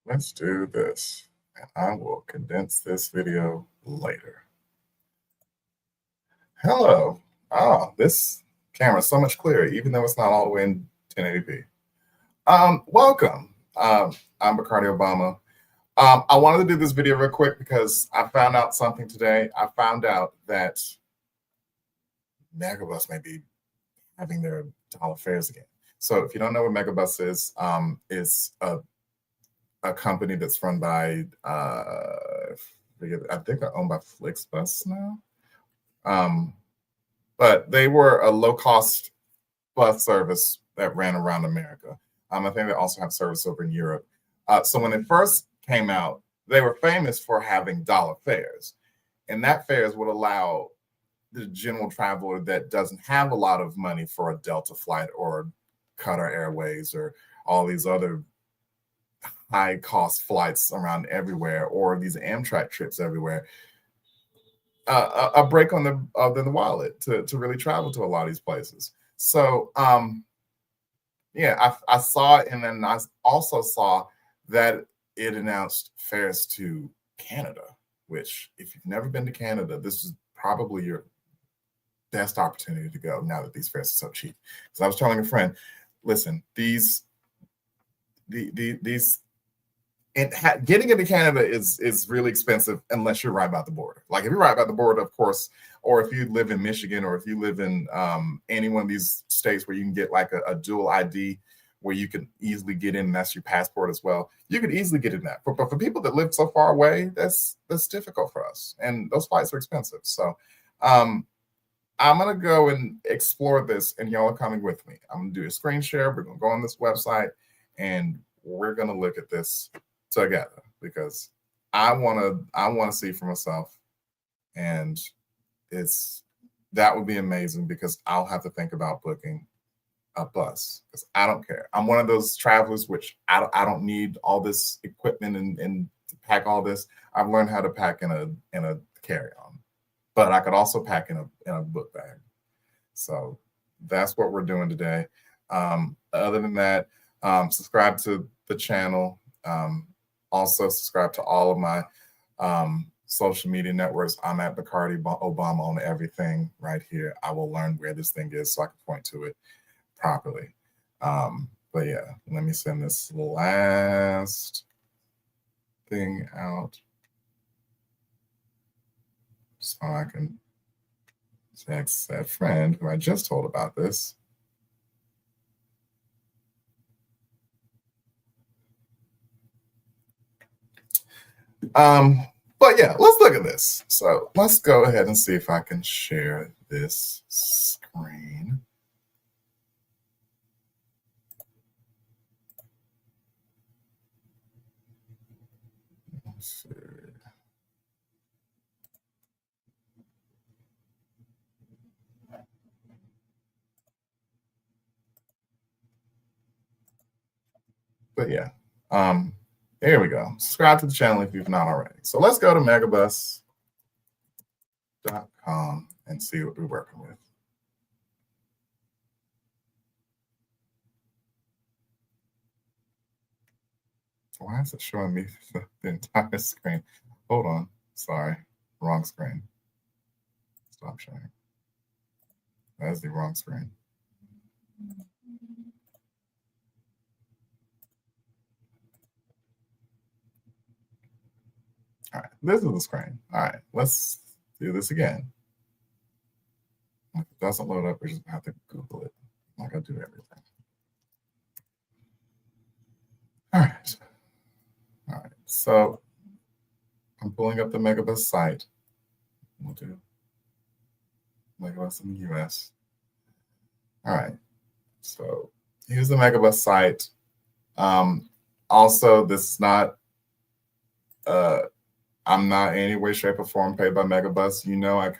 let's do this. And I will condense this video later. Hello. This camera is so much clearer, even though it's not all the way in 1080p. Welcome. I'm Bacardi Obama. I wanted to do this video real quick because I found out something today. I found out that Megabus may be having their dollar fares again. So if you don't know what Megabus is, it's a company that's run by I think they're owned by Flixbus now. But they were a low-cost bus service that ran around America. I think they also have service over in Europe. So when it first came out, they were famous for having dollar fares, and that fares would allow the general traveler that doesn't have a lot of money for a Delta flight or Qatar Airways or all these other high-cost flights around everywhere, or these Amtrak trips everywhere, a break on the wallet to really travel to a lot of these places. So yeah, I saw it, and then I also saw that it announced fares to Canada, which if you've never been to Canada, this is probably your best opportunity to go now that these fares are so cheap. Because I was telling a friend, listen, getting into Canada is really expensive unless you're right by the border. Like if you're right by the border, of course, or if you live in Michigan, or if you live in any one of these states where you can get like a dual ID where you can easily get in, and that's your passport as well. You could easily get in that. But for people that live so far away, that's difficult for us. And those flights are expensive. So I'm going to go and explore this, and y'all are coming with me. I'm going to do a screen share. We're going to go on this website, and we're going to look at this together because I want to see for myself, and that would be amazing because I'll have to think about booking a bus because I don't care. I'm one of those travelers which I don't need all this equipment and to pack all this. I've learned how to pack in a carry-on, but I could also pack in a book bag. So that's what we're doing today. Other than that, subscribe to the channel. Also subscribe to all of my social media networks. I'm at Bacardi Obama on everything right here. I will learn where this thing is so I can point to it properly. But yeah, let me send this last thing out so I can text that friend who I just told about this. But yeah, let's look at this. So let's go ahead and see if I can share this screen. Let's see. But yeah, here we go. Subscribe to the channel if you've not already. So let's go to megabus.com and see what we're working with. Why is it showing me the entire screen? Hold on. Sorry. Wrong screen. Stop sharing. That's the wrong screen. All right, this is the screen. All right, let's do this again. If it doesn't load up, we just have to Google it like I do everything. All right. All right, so I'm pulling up the Megabus site. We'll do Megabus in the US. All right, so here's the Megabus site. Also, this is not I'm not in any way, shape, or form paid by Megabus. You know, I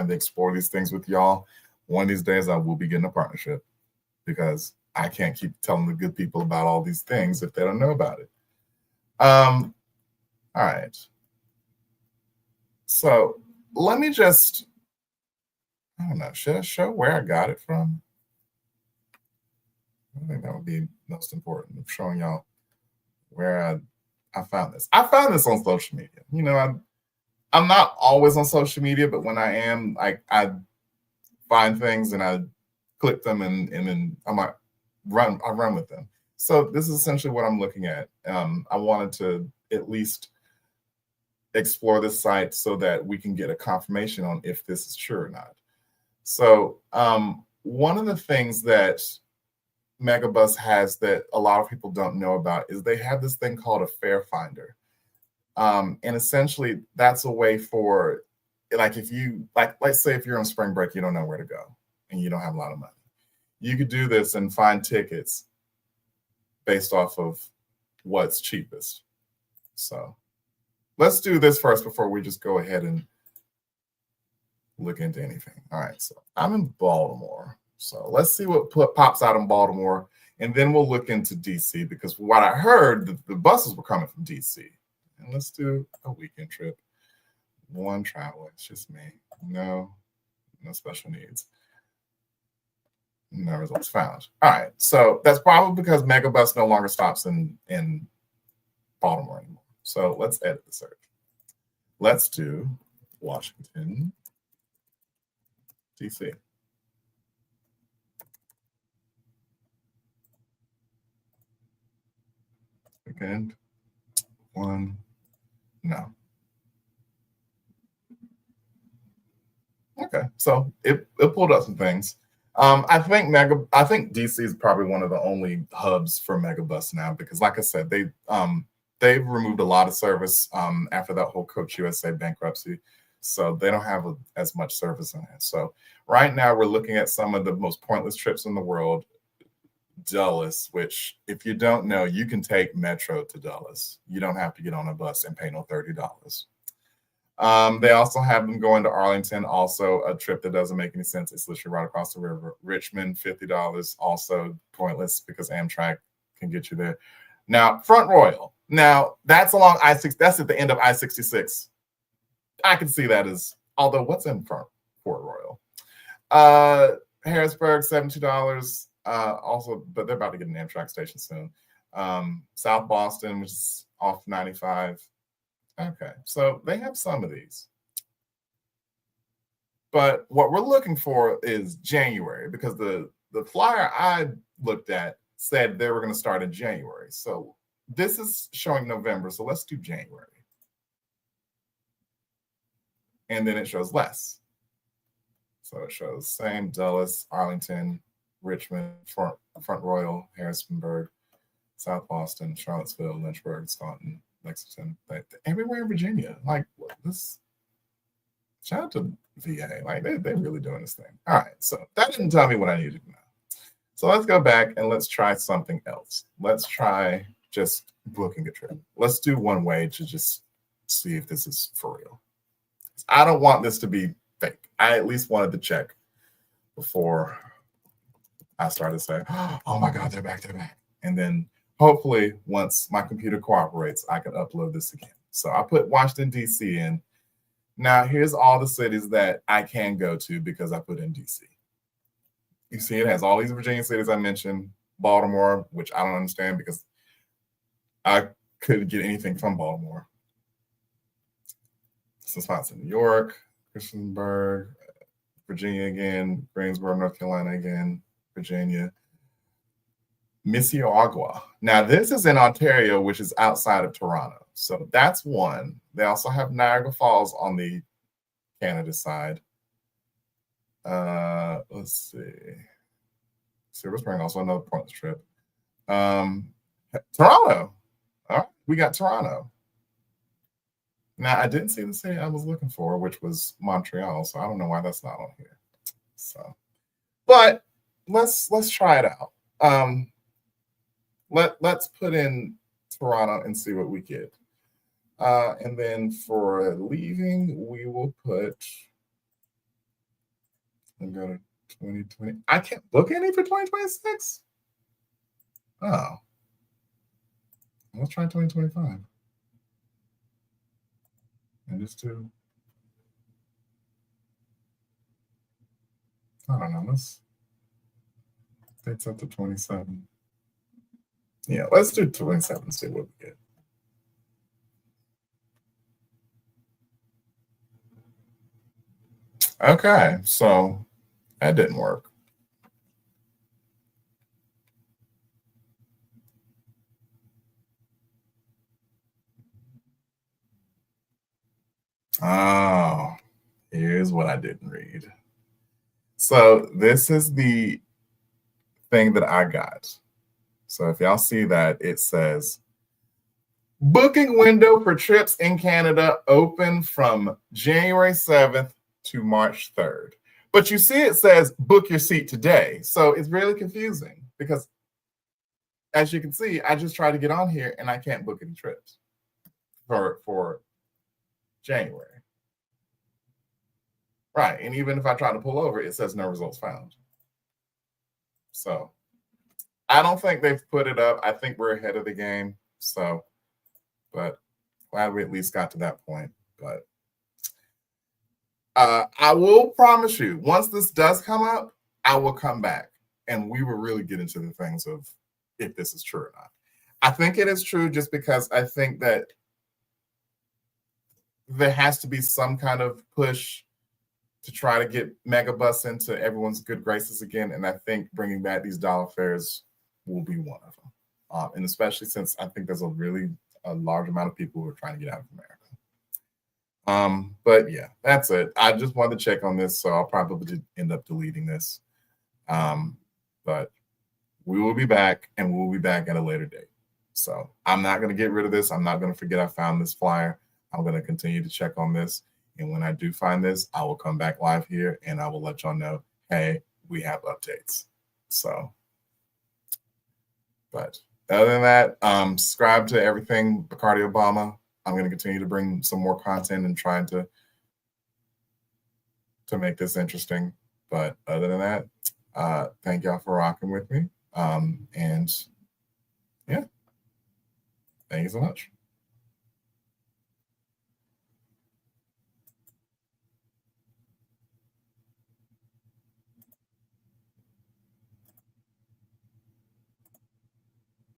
explore these things with y'all. One of these days, I will be getting a partnership because I can't keep telling the good people about all these things if they don't know about it. All right. So let me just, I don't know, should I show where I got it from? I think that would be most important, of showing y'all where I found this. I found this on social media. You know, I'm not always on social media, but when I am, I find things and I click them and then I might run with them. So this is essentially what I'm looking at. I wanted to at least explore this site so that we can get a confirmation on if this is true or not. So one of the things that Megabus has that a lot of people don't know about is they have this thing called a fare finder. And essentially that's a way for, like, if you, let's say if you're on spring break, you don't know where to go and you don't have a lot of money. You could do this and find tickets based off of what's cheapest. So let's do this first before we just go ahead and look into anything. All right, so I'm in Baltimore. So let's see what pops out in Baltimore, and then we'll look into DC, because what I heard, the buses were coming from DC. And let's do a weekend trip. One traveler, it's just me. No special needs. No results found. All right, so that's probably because Megabus no longer stops in Baltimore anymore. So let's edit the search. Let's do Washington, DC. Weekend one, no. Okay, so it pulled up some things. I think DC is probably one of the only hubs for Megabus now, because, like I said, they've removed a lot of service after that whole Coach USA bankruptcy, so they don't have as much service on it. So right now we're looking at some of the most pointless trips in the world. Dulles, which, if you don't know, you can take Metro to Dulles. You don't have to get on a bus and pay no $30. They also have them going to Arlington, also a trip that doesn't make any sense. It's literally right across the river. Richmond, $50, also pointless because Amtrak can get you there. Now, Front Royal. Now, that's along I-6. That's at the end of I-66. I can see that as, although what's in Fort Royal? Harrisburg, $72. Also, but they're about to get an Amtrak station soon. South Boston, which is off 95. Okay, so they have some of these. But what we're looking for is January, because the flyer I looked at said they were going to start in January. So this is showing November, so let's do January. And then it shows less. So it shows same Dulles, Arlington, Richmond, Front Royal, Harrisonburg, South Boston, Charlottesville, Lynchburg, Staunton, Lexington, everywhere in Virginia. Like, this, shout out to VA. Like, they're really doing this thing. All right, so that didn't tell me what I needed to know. So let's go back and let's try something else. Let's try just booking a trip. Let's do one way to just see if this is for real. I don't want this to be fake. I at least wanted to check before I started saying, oh my God, they're back. And then hopefully once my computer cooperates, I can upload this again. So I put Washington, DC in. Now here's all the cities that I can go to because I put in DC. You see it has all these Virginia cities I mentioned, Baltimore, which I don't understand because I couldn't get anything from Baltimore. Some spots in New York, Christiansburg, Virginia again, Greensboro, North Carolina again, Virginia. Mississauga. Now this is in Ontario, which is outside of Toronto. So that's one. They also have Niagara Falls on the Canada side. Let's see. Silver Spring, also another pointless trip. Toronto. All right, we got Toronto. Now I didn't see the city I was looking for, which was Montreal. So I don't know why that's not on here. So, but let's try it out. Let's put in Toronto and see what we get. And then for leaving, we will put, and go to 2020. I can't book any for 2026. Oh, let's try 2025. And just do, I don't know, let's, dates up to 27. Yeah, let's do 27 and see what we get. Okay, so that didn't work. Oh, here's what I didn't read. So this is the thing that I got. So if y'all see that, it says booking window for trips in Canada open from January 7th to March 3rd. But you see, it says book your seat today. So it's really confusing because, as you can see, I just tried to get on here and I can't book any trips for January. Right. And even if I try to pull over, it says no results found. So I don't think they've put it up. I think we're ahead of the game. So, but glad we at least got to that point. But I will promise you, once this does come up, I will come back and we will really get into the things of if this is true or not. I think it is true just because I think that there has to be some kind of push to try to get Megabus into everyone's good graces again. And I think bringing back these dollar fares will be one of them. And especially since I think there's a large amount of people who are trying to get out of America. But yeah, that's it. I just wanted to check on this, so I'll probably end up deleting this. But we will be back, and we'll be back at a later date. So I'm not going to get rid of this. I'm not going to forget I found this flyer. I'm going to continue to check on this. And when I do find this, I will come back live here and I will let y'all know, hey, we have updates. So, but other than that, subscribe to everything Bacardi Obama. I'm going to continue to bring some more content and trying to make this interesting. But other than that, thank y'all for rocking with me. And yeah, thank you so much.